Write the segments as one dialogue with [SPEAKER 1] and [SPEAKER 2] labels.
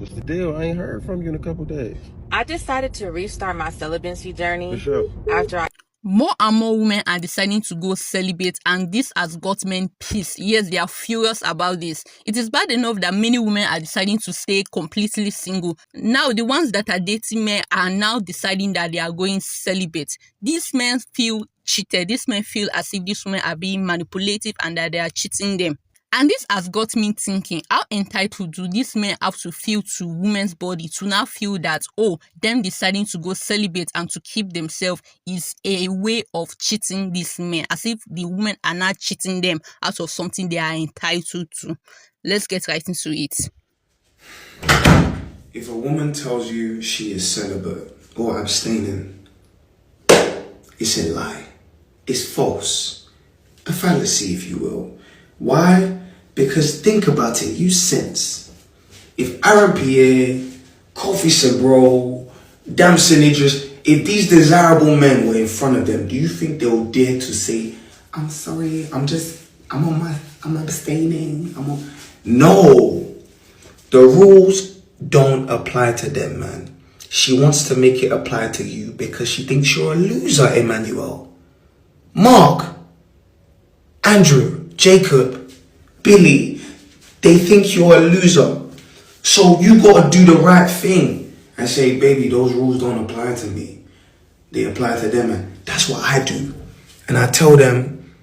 [SPEAKER 1] What's the deal? I ain't heard from you in a couple days.
[SPEAKER 2] I decided to restart my celibacy journey
[SPEAKER 1] For sure.
[SPEAKER 2] after I
[SPEAKER 3] More and more women are deciding to go celibate, and this has got men pissed. Yes, they are furious about this. It is bad enough that many women are deciding to stay completely single. Now, the ones that are dating men are now deciding that they are going celibate. These men feel cheated. These men feel as if these women are being manipulative and that they are cheating them. And this has got me thinking, how entitled do these men have to feel to women's body to now feel that, oh, them deciding to go celibate and to keep themselves is a way of cheating these men, as if the women are not cheating them out of something they are entitled to. Let's get right into it.
[SPEAKER 4] If a woman tells you she is celibate or abstaining, it's a lie. It's false. A fallacy, if you will. Why? Because think about it, you sense. If Aaron Pierre, Kofi Sabro, Damson Idris, if these desirable men were in front of them, do you think they'll dare to say, I'm sorry, I'm abstaining, No. The rules don't apply to them, man. She wants to make it apply to you because she thinks you're a loser, Emmanuel. Mark, Andrew, Jacob, Billy, they think you're a loser. So you gotta do the right thing and say, baby, those rules don't apply to me. They apply to them, and that's what I do. And I tell them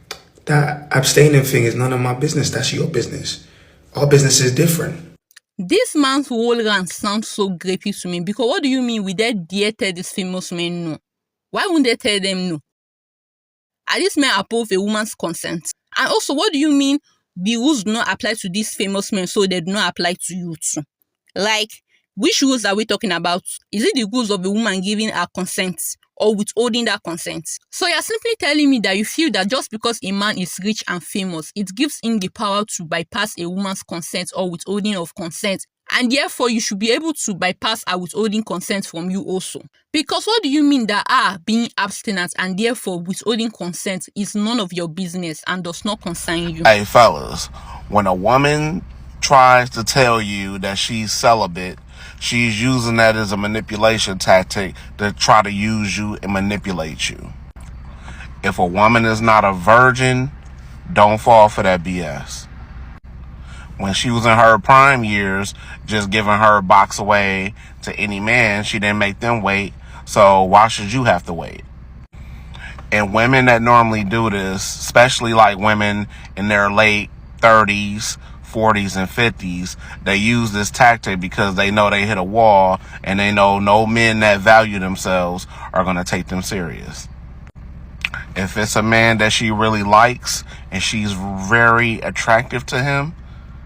[SPEAKER 4] that abstaining thing is none of my business. That's your business. Our business is different.
[SPEAKER 3] This man's whole rant sounds so grapey to me, because what do you mean with that dare tell these famous men no? Why wouldn't they tell them no? Are these men above a woman's consent? And also, what do you mean the rules do not apply to these famous men, so they do not apply to you too? Like, which rules are we talking about? Is it the rules of a woman giving her consent or withholding that consent? So you're simply telling me that you feel that just because a man is rich and famous, it gives him the power to bypass a woman's consent or withholding of consent, and therefore you should be able to bypass her withholding consent from you also. Because what do you mean that being abstinent and therefore withholding consent is none of your business and does not concern you?
[SPEAKER 5] Hey fellas, when a woman tries to tell you that she's celibate, she's using that as a manipulation tactic to try to use you and manipulate you. If a woman is not a virgin, don't fall for that BS. When she was in her prime years, just giving her box away to any man, she didn't make them wait, so why should you have to wait? And women that normally do this, especially like women in their late 30s, 40s, and 50s, they use this tactic because they know they hit a wall and they know no men that value themselves are going to take them serious. If it's a man that she really likes and she's very attractive to him,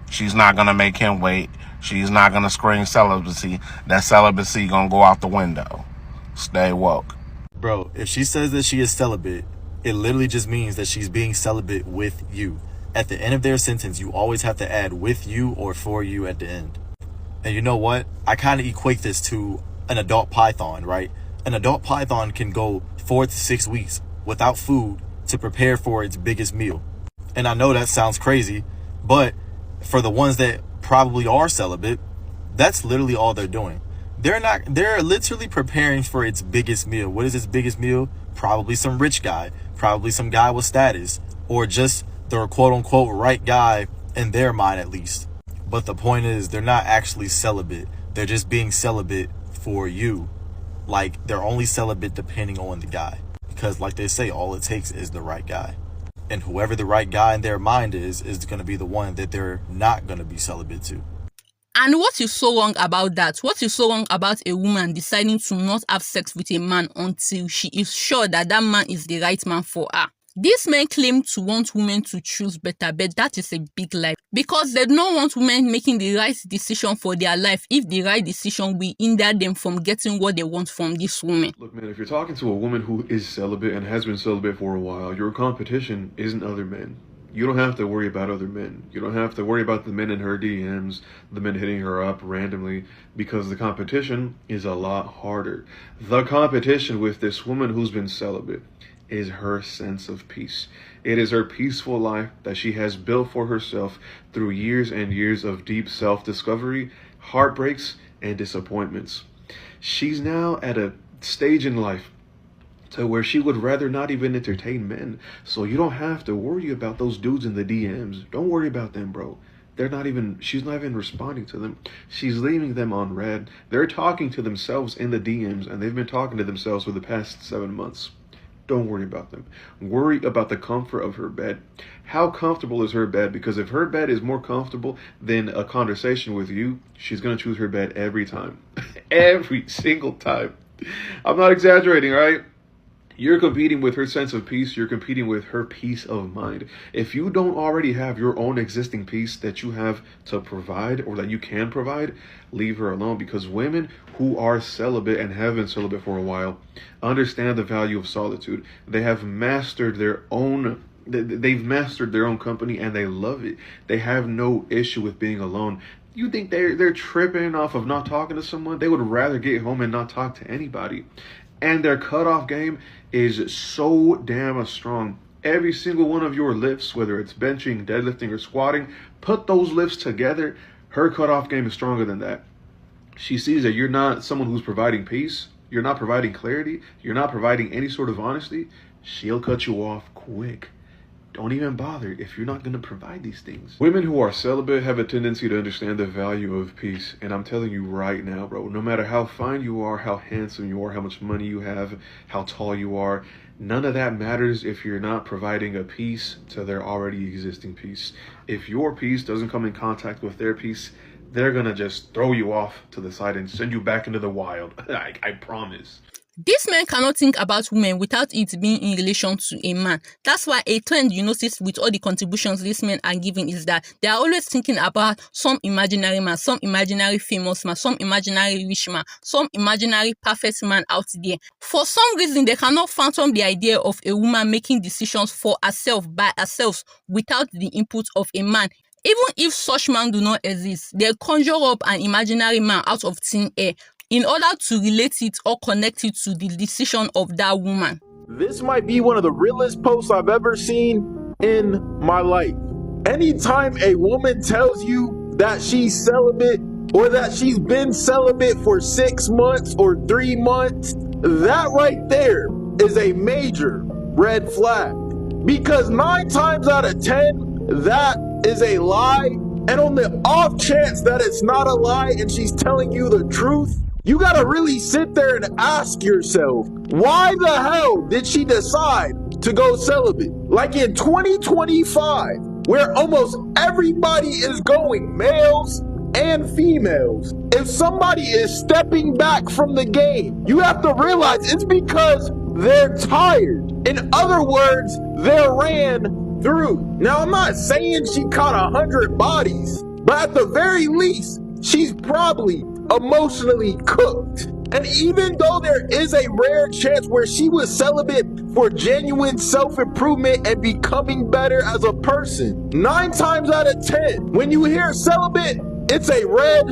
[SPEAKER 5] she's not going to make him wait. She's not going to scream celibacy. That celibacy going to go out the window. Stay woke.
[SPEAKER 6] Bro, if she says that she is celibate, it literally just means that she's being celibate with you. At the end of their sentence, you always have to add with you or for you at the end. And you know what? I kind of equate this to an adult python, right? An adult python can go 4 to 6 weeks without food to prepare for its biggest meal. And I know that sounds crazy, but for the ones that probably are celibate, that's literally all they're doing. They're literally preparing for its biggest meal. What is its biggest meal? Probably some rich guy, probably some guy with status, or just the quote unquote right guy in their mind at least. But the point is, they're not actually celibate. They're just being celibate for you. Like, they're only celibate depending on the guy. Because like they say, all it takes is the right guy. And whoever the right guy in their mind is going to be the one that they're not going to be celibate to.
[SPEAKER 3] And what is so wrong about that? What is so wrong about a woman deciding to not have sex with a man until she is sure that that man is the right man for her? These men claim to want women to choose better, but that is a big lie. Because they don't want women making the right decision for their life if the right decision will hinder them from getting what they want from this woman.
[SPEAKER 1] Look, man, if you're talking to a woman who is celibate and has been celibate for a while, your competition isn't other men. You don't have to worry about other men. You don't have to worry about the men in her DMs, the men hitting her up randomly, because the competition is a lot harder. The competition with this woman who's been celibate is her sense of peace. It is her peaceful life that she has built for herself through years and years of deep self-discovery, heartbreaks, and disappointments. She's now at a stage in life to where she would rather not even entertain men. So you don't have to worry about those dudes in the DMs. Don't worry about them, bro. She's not even responding to them. She's leaving them on red. They're talking to themselves in the DMs, and they've been talking to themselves for the past 7 months. Don't worry about them. Worry about the comfort of her bed. How comfortable is her bed? Because if her bed is more comfortable than a conversation with you, she's going to choose her bed every time. Every single time. I'm not exaggerating, right? You're competing with her sense of peace. You're competing with her peace of mind. If you don't already have your own existing peace that you have to provide or that you can provide, leave her alone. Because women who are celibate and have been celibate for a while understand the value of solitude. They have mastered their own. They've mastered their own company and they love it. They have no issue with being alone. You think they're tripping off of not talking to someone? They would rather get home and not talk to anybody. And their cutoff game is so damn strong. Every single one of your lifts, whether it's benching, deadlifting, or squatting, put those lifts together, her cutoff game is stronger than that. She sees that you're not someone who's providing peace, you're not providing clarity, you're not providing any sort of honesty. She'll cut you off quick. Don't even bother if you're not going to provide these things. Women who are celibate have a tendency to understand the value of peace. And I'm telling you right now, bro, no matter how fine you are, how handsome you are, how much money you have, how tall you are, none of that matters if you're not providing a peace to their already existing peace. If your peace doesn't come in contact with their peace, they're going to just throw you off to the side and send you back into the wild. I promise.
[SPEAKER 3] These men cannot think about women without it being in relation to a man. That's why a trend you notice with all the contributions these men are giving is that they are always thinking about some imaginary man, some imaginary famous man, some imaginary rich man, some imaginary perfect man out there. For some reason, they cannot fathom the idea of a woman making decisions for herself, by herself, without the input of a man. Even if such man do not exist, they conjure up an imaginary man out of thin air in order to relate it or connect it to the decision of that woman.
[SPEAKER 7] This might be one of the realest posts I've ever seen in my life. Anytime a woman tells you that she's celibate or that she's been celibate for 6 months or 3 months, that right there is a major red flag. Because 9 times out of 10, that is a lie. And on the off chance that it's not a lie and she's telling you the truth, you gotta really sit there and ask yourself, why the hell did she decide to go celibate? Like in 2025, where almost everybody is going, males and females, if somebody is stepping back from the game, you have to realize it's because they're tired. In other words, they're ran through. Now, I'm not saying she caught 100 bodies, but at the very least, she's probably emotionally cooked. And even though there is a rare chance where she was celibate for genuine self-improvement and becoming better as a person, 9 times out of 10, when you hear celibate, it's a red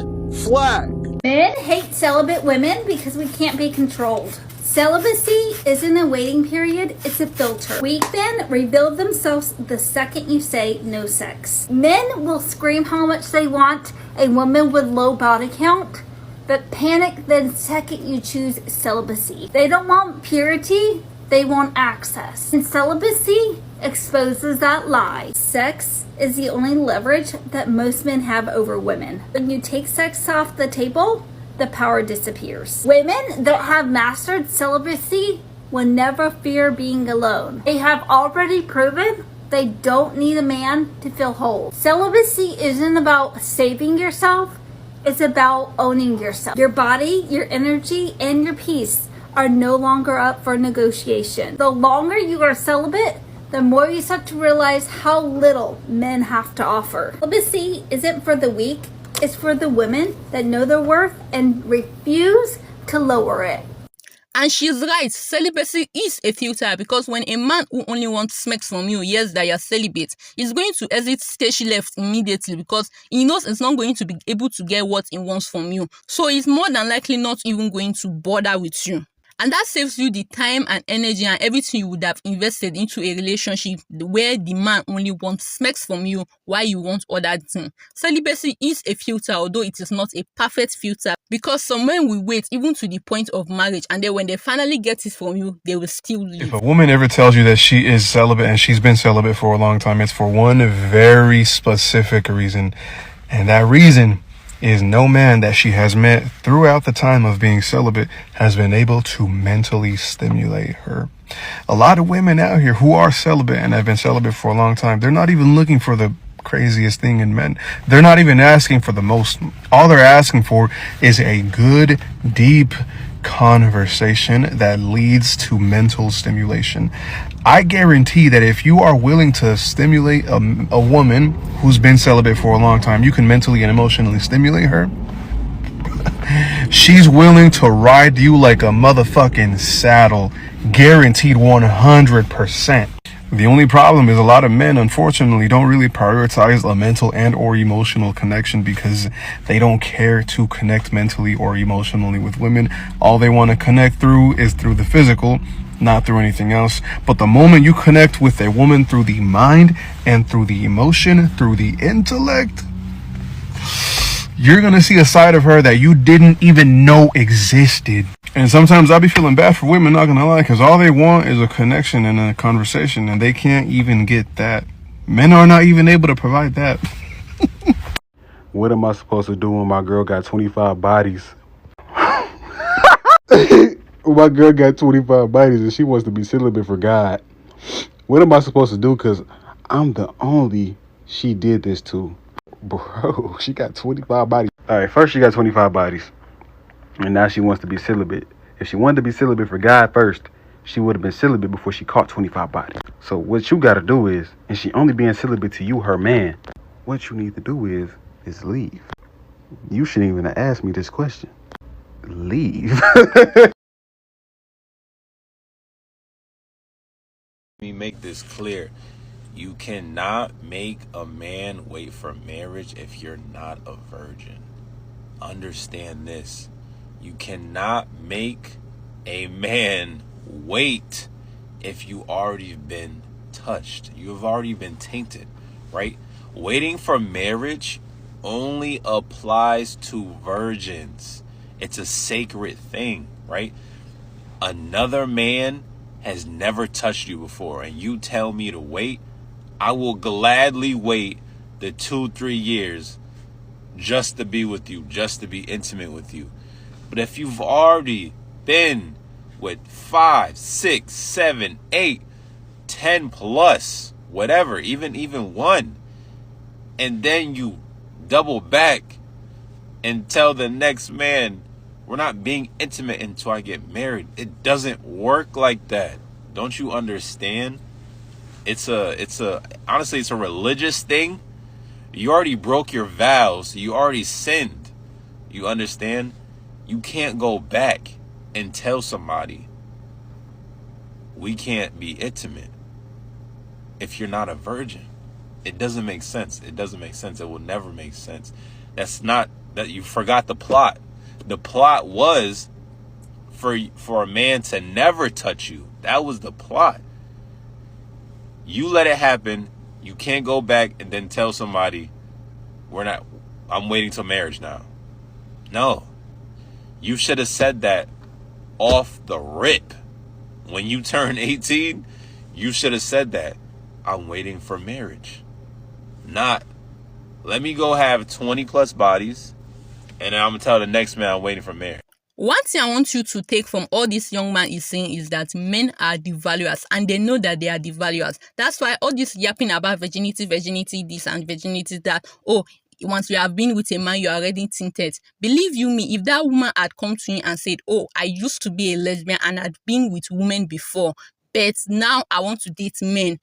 [SPEAKER 7] flag.
[SPEAKER 8] Men hate celibate women because we can't be controlled. Celibacy isn't a waiting period, it's a filter. Weak men rebuild themselves the second you say no sex. Men will scream how much they want a woman with low body count, but panic the second you choose celibacy. They don't want purity, they want access. And celibacy exposes that lie. Sex is the only leverage that most men have over women. When you take sex off the table, the power disappears. Women that have mastered celibacy will never fear being alone. They have already proven they don't need a man to feel whole. Celibacy isn't about saving yourself, it's about owning yourself. Your body, your energy, and your peace are no longer up for negotiation. The longer you are celibate, the more you start to realize how little men have to offer. Celibacy isn't for the weak, it's for the women that know their worth and refuse to lower it.
[SPEAKER 3] And she's right, celibacy is a filter because when a man who only wants sex from you hears that you're celibate, he's going to exit stage left immediately because he knows it's not going to be able to get what he wants from you. So he's more than likely not even going to bother with you. And that saves you the time and energy and everything you would have invested into a relationship where the man only wants sex from you while you want other things. Celibacy is a filter, although it is not a perfect filter, because some men will wait even to the point of marriage, and then when they finally get it from you, they will still leave.
[SPEAKER 1] If a woman ever tells you that she is celibate and she's been celibate for a long time, it's for one very specific reason. And that reason is no man that she has met throughout the time of being celibate has been able to mentally stimulate her. A lot of women out here who are celibate and have been celibate for a long time, they're not even looking for the craziest thing in men. They're not even asking for the most. All they're asking for is a good, deep conversation that leads to mental stimulation. I guarantee that if you are willing to stimulate a woman who's been celibate for a long time, you can mentally and emotionally stimulate her. She's willing to ride you like a motherfucking saddle. Guaranteed 100%. The only problem is a lot of men, unfortunately, don't really prioritize a mental and or emotional connection because they don't care to connect mentally or emotionally with women. All they want to connect through is through the physical, not through anything else. But the moment you connect with a woman through the mind and through the emotion, through the intellect, you're going to see a side of her that you didn't even know existed. And sometimes I'll be feeling bad for women, not going to lie, because all they want is a connection and a conversation, and they can't even get that. Men are not even able to provide that. What am I supposed to do when my girl got 25 bodies? My girl got 25 bodies and she wants to be celibate for God. What am I supposed to do? Because I'm the only she did this to. Bro, she got 25 bodies. All right, first she got 25 bodies. And now she wants to be celibate. If she wanted to be celibate for God first, she would have been celibate before she caught 25 bodies. So what you got to do is, and she only being celibate to you, her man, what you need to do is leave. You shouldn't even have asked me this question. Leave.
[SPEAKER 9] Let me make this clear. You cannot make a man wait for marriage if you're not a virgin. Understand this. You cannot make a man wait if you already been touched. You have already been tainted, right? Waiting for marriage only applies to virgins. It's a sacred thing, right? Another man has never touched you before and you tell me to wait, I will gladly wait the 2-3 years just to be with you, just to be intimate with you. But if you've already been with 5, 6, 7, 8, 10 plus, whatever, even one, and then you double back and tell the next man, we're not being intimate until I get married. It doesn't work like that. Don't you understand? Honestly, it's a religious thing. You already broke your vows. You already sinned. You understand? You can't go back and tell somebody we can't be intimate if you're not a virgin. It doesn't make sense. It doesn't make sense. It will never make sense. That's not that you forgot the plot. The plot was for a man to never touch you. That was the plot. You let it happen. You can't go back and then tell somebody I'm waiting till marriage now. No. You should have said that off the rip. When you turn 18, you should have said that. I'm waiting for marriage. Not, let me go have 20 plus bodies and then I'm going to tell the next man I'm waiting for marriage.
[SPEAKER 3] One thing I want you to take from all this young man is saying is that men are devaluers and they know that they are devaluers. That's why all this yapping about virginity this and virginity that, oh, once you have been with a man, you are already tinted. Believe you me, if that woman had come to you and said, oh, I used to be a lesbian and I'd been with women before, but now I want to date men,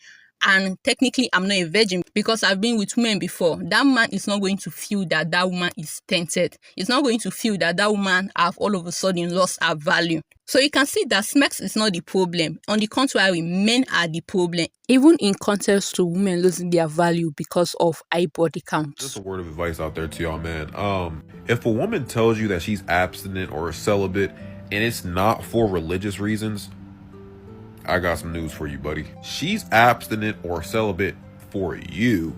[SPEAKER 3] and technically I'm not a virgin because I've been with women before, that man is not going to feel that that woman is tainted. It's not going to feel that that woman have all of a sudden lost her value. So you can see that sex is not the problem. On the contrary, men are the problem. Even in contrast to women losing their value because of high body count.
[SPEAKER 1] Just a word of advice out there to y'all, man. If a woman tells you that she's abstinent or celibate and it's not for religious reasons, I got some news for you, buddy. She's abstinent or celibate for you.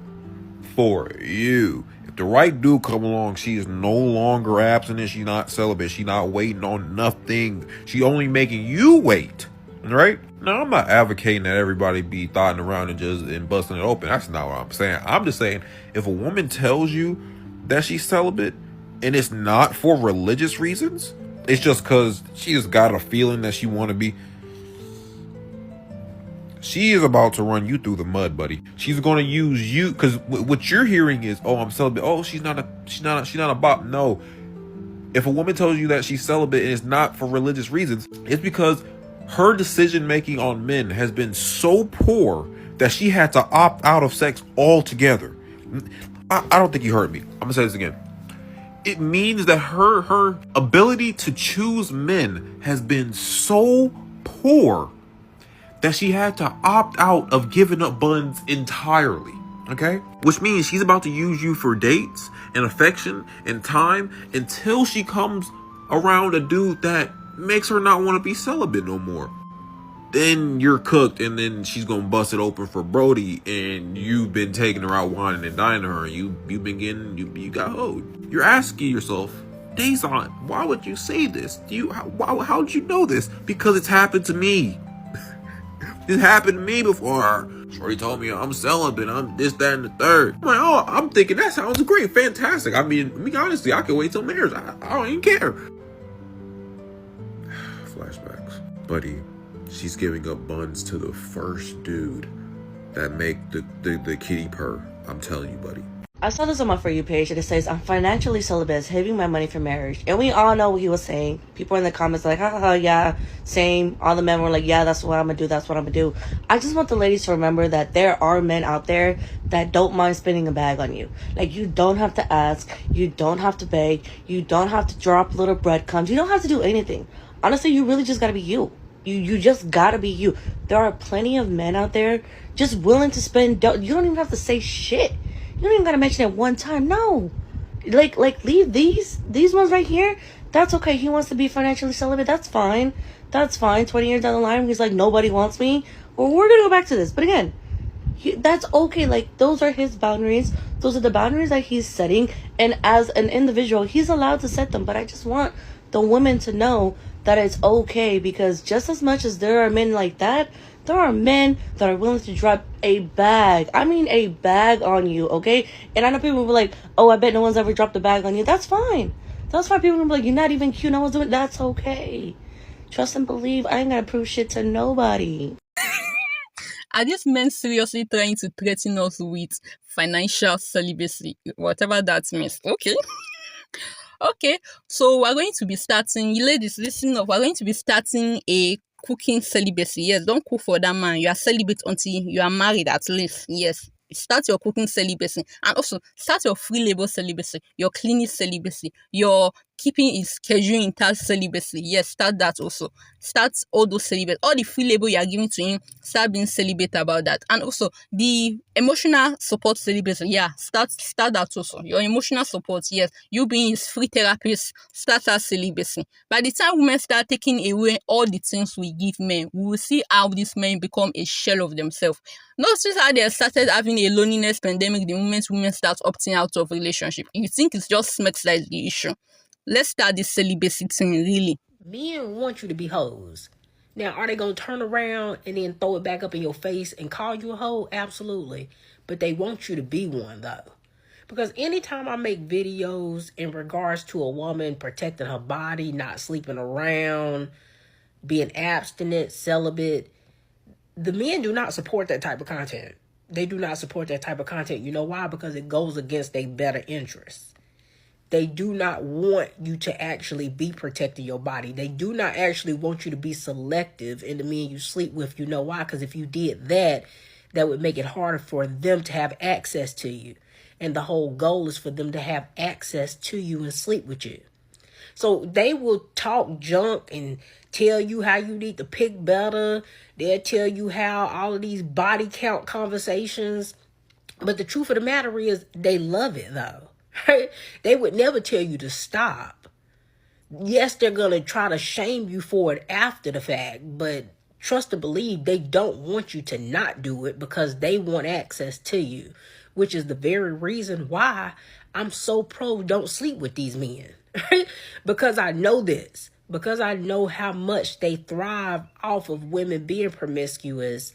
[SPEAKER 1] For you. If the right dude come along, she is no longer abstinent. She's not celibate. She's not waiting on nothing. She only making you wait. Right? Now, I'm not advocating that everybody be thotting around and busting it open. That's not what I'm saying. I'm just saying, if a woman tells you that she's celibate and it's not for religious reasons, it's just because she just got a feeling that she want to be, she is about to run you through the mud, buddy. She's going to use you, because what you're hearing is, oh, I'm celibate. Oh, she's not a bop. No. If a woman tells you that she's celibate and it's not for religious reasons, it's because her decision making on men has been so poor that she had to opt out of sex altogether. I don't think you heard me. I'm gonna say this again. It means that her ability to choose men has been so poor that she had to opt out of giving up buns entirely. Okay? Which means she's about to use you for dates and affection and time until she comes around a dude that makes her not want to be celibate no more. Then you're cooked, and then she's gonna bust it open for Brody, and you've been taking her out whining and dining her, and you've been getting you got hoed. You're asking yourself, Dazon, why would you say this? How'd you know this? Because it's happened to me. This happened to me before. Shorty told me I'm celibate, I'm this, that, and the third. I'm like, oh, I'm thinking that sounds great, fantastic. I mean, honestly, I can wait till marriage. I don't even care. Flashbacks. Buddy, she's giving up buns to the first dude that make the kitty purr. I'm telling you, buddy.
[SPEAKER 10] I saw this on my For You page and it says, I'm financially celibate, saving my money for marriage. And we all know what he was saying. People in the comments like, haha, yeah, same. All the men were like, yeah, that's what I'm gonna do, that's what I'm gonna do. I just want the ladies to remember that there are men out there that don't mind spending a bag on you. Like, you don't have to ask, you don't have to beg, you don't have to drop little breadcrumbs, you don't have to do anything. Honestly, you really just gotta be you. You just gotta be you. There are plenty of men out there just willing to spend, you don't even have to say shit. You don't even gotta mention it one time. No. Like leave these ones right here. That's okay. He wants to be financially celibate. That's fine. That's fine. 20 years down the line, he's like, nobody wants me. Well, we're gonna go back to this. But again, that's okay. Like, those are his boundaries. Those are the boundaries that he's setting. And as an individual, he's allowed to set them. But I just want the women to know that it's okay, because just as much as there are men like that, there are men that are willing to drop a bag. I mean, a bag on you, okay? And I know people will be like, oh, I bet no one's ever dropped a bag on you. That's fine. That's why people will be like, you're not even cute. No one's doing it. That's okay. Trust and believe. I ain't gotta prove shit to nobody.
[SPEAKER 3] Are these men seriously trying to threaten us with financial celibacy? Whatever that means. Okay. Okay. So we're going to be starting, you ladies, listen up. We're going to be starting a cooking celibacy. Yes, don't cook for that man. You are celibate until you are married, at least. Yes. Start your cooking celibacy, and also start your free labor celibacy, your cleaning celibacy, your keeping his schedule intact celibacy. Yes, start that also. Start all those celibate, all the free labor you are giving to him. Start being celibate about that, and also the emotional support celibacy. Yeah, start that also. Your emotional support. Yes, you being his free therapist. Start that celibacy. By the time women start taking away all the things we give men, we will see how these men become a shell of themselves. Notice how they started having a loneliness pandemic the moment women start opting out of relationship. You think it's just sex that is the issue? Let's start this celibacy thing, really.
[SPEAKER 11] Men want you to be hoes. Now, are they going to turn around and then throw it back up in your face and call you a hoe? Absolutely. But they want you to be one, though. Because anytime I make videos in regards to a woman protecting her body, not sleeping around, being abstinent, celibate, the men do not support that type of content. They do not support that type of content. You know why? Because it goes against their better interests. They do not want you to actually be protecting your body. They do not actually want you to be selective in the men you sleep with. You know why? Because if you did that, that would make it harder for them to have access to you. And the whole goal is for them to have access to you and sleep with you. So they will talk junk and tell you how you need to pick better. They'll tell you how all of these body count conversations. But the truth of the matter is they love it, though. Right? They would never tell you to stop. Yes, they're going to try to shame you for it after the fact, but trust and believe they don't want you to not do it because they want access to you, which is the very reason why I'm so pro don't sleep with these men. Right? Because I know this. Because I know how much they thrive off of women being promiscuous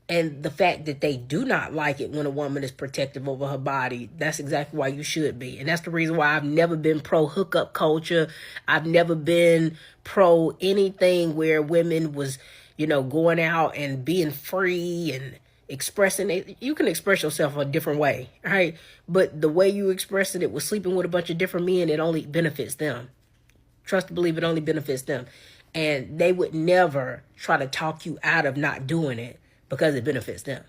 [SPEAKER 11] and the fact that they do not like it when a woman is protective over her body. That's exactly why you should be. And that's the reason why I've never been pro hookup culture. I've never been pro anything where women was, going out and being free and expressing it. You can express yourself a different way, right? But the way you expressing it was sleeping with a bunch of different men, it only benefits them. Trust and believe, it only benefits them. And they would never try to talk you out of not doing it because it benefits them.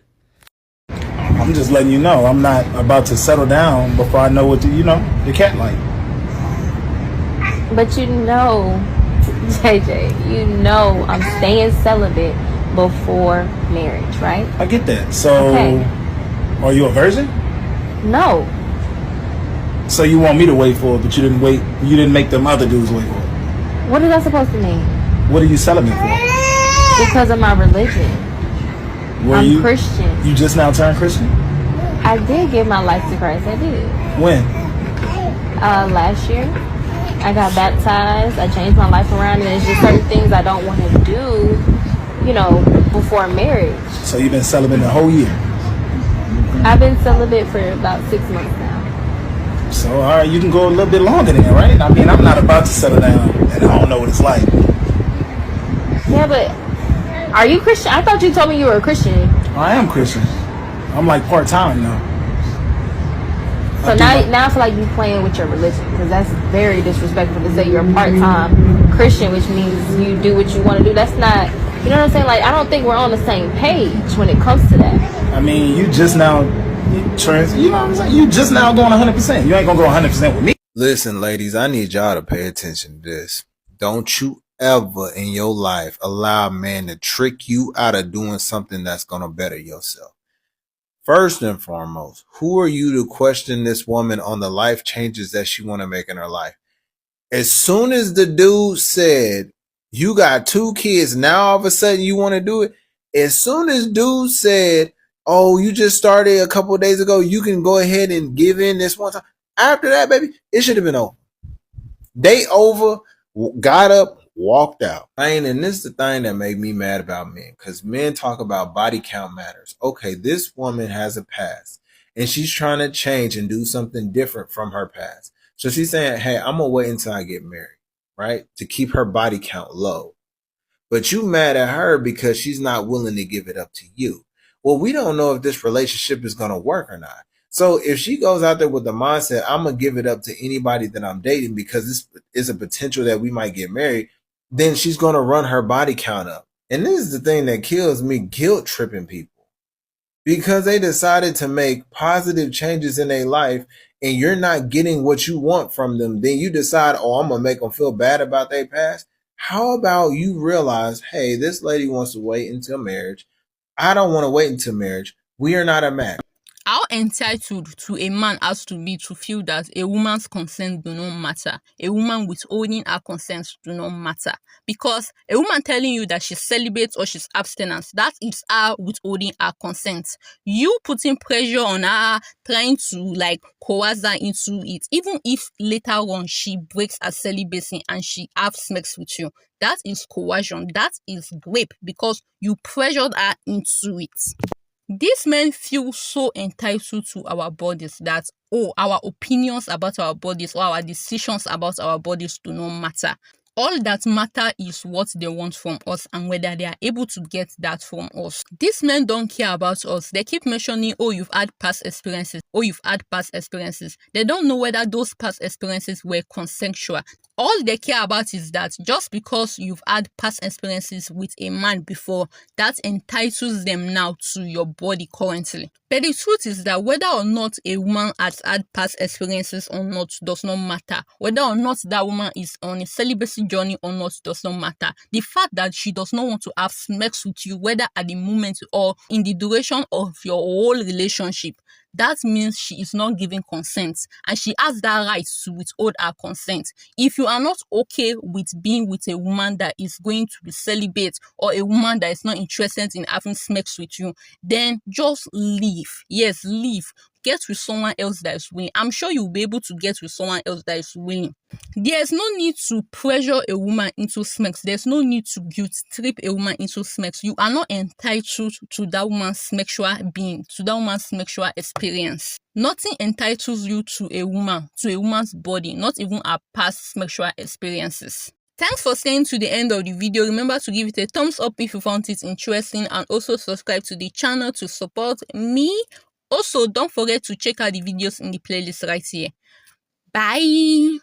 [SPEAKER 12] I'm just letting you know I'm not about to settle down before I know what the cat like.
[SPEAKER 13] But JJ, I'm staying celibate before marriage, right?
[SPEAKER 12] I get that. So,
[SPEAKER 13] okay.
[SPEAKER 12] Are you a virgin?
[SPEAKER 13] No.
[SPEAKER 12] So you want me to wait for it, but you didn't wait. You didn't make them other dudes wait for it.
[SPEAKER 13] What is that supposed to mean?
[SPEAKER 12] What are you celibate for?
[SPEAKER 13] Because of my religion. I'm Christian.
[SPEAKER 12] You just now turned Christian?
[SPEAKER 13] I did give my life to Christ. I did.
[SPEAKER 12] When?
[SPEAKER 13] Last year. I got baptized. I changed my life around, and there's just certain things I don't want to do, before marriage.
[SPEAKER 12] So you've been celibate the whole year?
[SPEAKER 13] I've been celibate for about 6 months now.
[SPEAKER 12] So, all right, you can go a little bit longer then, right? I mean, I'm not about to settle down, and I don't know what it's like.
[SPEAKER 13] Yeah, but are you Christian? I thought you told me you were a Christian.
[SPEAKER 12] I am Christian. I'm like part-time now.
[SPEAKER 13] So now I feel like you playing with your religion, because that's very disrespectful to say you're a part-time Christian, which means you do what you want to do. That's not, you know what I'm saying? Like, I don't think we're on the same page when it comes to that.
[SPEAKER 12] I mean, you just now, you know what I'm saying? You just now going 100%. You ain't gonna go 100% with me.
[SPEAKER 14] Listen, ladies, I need y'all to pay attention to this. Don't you ever in your life allow a man to trick you out of doing something that's gonna better yourself. First and foremost, who are you to question this woman on the life changes that she want to make in her life? As soon as the dude said, you got 2 kids, now all of a sudden you want to do it. As soon as dude said, oh, you just started a couple of days ago, you can go ahead and give in this one time. After that, baby, it should have been over. They over, got up, walked out. And this is the thing that made me mad about men, because men talk about body count matters. Okay, this woman has a past, and she's trying to change and do something different from her past. So she's saying, hey, I'm going to wait until I get married, right, to keep her body count low. But you mad at her because she's not willing to give it up to you. Well, we don't know if this relationship is going to work or not. So if she goes out there with the mindset, I'm going to give it up to anybody that I'm dating because this is a potential that we might get married, then she's going to run her body count up. And this is the thing that kills me, guilt tripping people, because they decided to make positive changes in their life and you're not getting what you want from them. Then you decide, oh, I'm going to make them feel bad about their past. How about you realize, hey, this lady wants to wait until marriage. I don't want to wait until marriage. We are not a match.
[SPEAKER 3] How entitled to a man has to be to feel that a woman's consent do not matter. A woman withholding her consent do not matter. Because a woman telling you that she's celibate or she's abstinent, that is her withholding her consent. You putting pressure on her, trying to coerce her into it, even if later on she breaks her celibacy and she have sex with you, that is coercion. That is rape because you pressured her into it. These men feel so entitled to our bodies that, our opinions about our bodies or our decisions about our bodies do not matter. All that matter is what they want from us and whether they are able to get that from us. These men don't care about us. They keep mentioning, you've had past experiences. You've had past experiences. They don't know whether those past experiences were consensual. All they care about is that just because you've had past experiences with a man before, that entitles them now to your body currently. But the truth is that whether or not a woman has had past experiences or not does not matter. Whether or not that woman is on a celibacy journey or not does not matter. The fact that she does not want to have sex with you, whether at the moment or in the duration of your whole relationship, that means she is not giving consent, and she has that right to withhold her consent. If you are not okay with being with a woman that is going to be celibate, or a woman that is not interested in having sex with you, then just leave. Yes, leave. Get with someone else that is willing. I'm sure you'll be able to get with someone else that is willing. There's no need to pressure a woman into sex. There's no need to guilt trip a woman into sex. You are not entitled to that woman's sexual being, to that woman's sexual experience. Nothing entitles you to a woman's body, not even her past sexual experiences. Thanks for staying to the end of the video. Remember to give it a thumbs up if you found it interesting, and also subscribe to the channel to support me. Also, don't forget to check out the videos in the playlist right here. Bye!